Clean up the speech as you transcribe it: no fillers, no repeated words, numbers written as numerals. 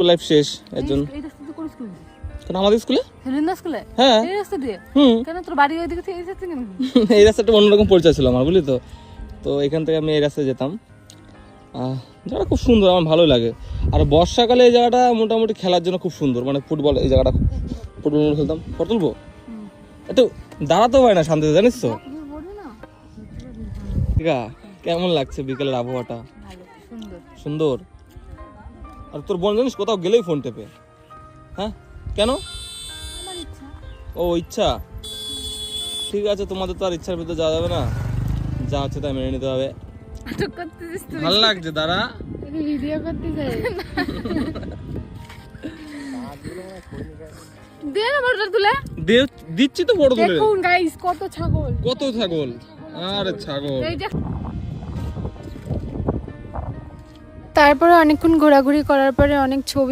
School life শেষ এর জন্য। এই রাস্তা তো কোন স্কুল? কেন আমাদের স্কুলে? হেলেন্দা স্কুলে? হ্যাঁ। এই রাস্তা দিয়ে? হুম। কেন তোর বাড়ি ওইদিকে থেকে এই রাস্তা কেন? এই রাস্তাটা অন্যরকম পরিচয় ছিল আমার, বুঝলি তো। তো এখান থেকে আমি এই রাস্তায় যেতাম। জায়গাটা খুব সুন্দর, আমার ভালো লাগে। আর বর্ষাকালে এই জায়গাটা মোটামুটি খেলার জন্য খুব সুন্দর, মানে ফুটবল এই জায়গাটা ফুটবল খেলতাম। ফটো তুলবো? একটু দাঁড়াতেও পারে না শান্তিতে, জানিস তো। ঠিক আছে, কেমন লাগছে বিকেলের আবহাওয়াটা? সুন্দর সুন্দর। আর তোর বোন জানিস কোথাও গেলেই ফোন টেপে। হ্যাঁ কেন? আমার ইচ্ছা। ও ইচ্ছা, ঠিক আছে, তোমাদের তো আর ইচ্ছার ভিতরে যাওয়া যাবে না, যা হচ্ছে তাই মেনে নিতে হবে। আটক করতেছিস তুই? ভালো লাগছে, দাঁড়া। ভিডিও করতে চাই। দে না ফটো তুলে। দিচ্ছি তো ফটো তুলে। দেখুন গাইস কত ছাগল। কত ছাগল, আরে ছাগল। এই যে তারপরে অনেকক্ষণ ঘোরাঘুরি করার পরে অনেক ছবি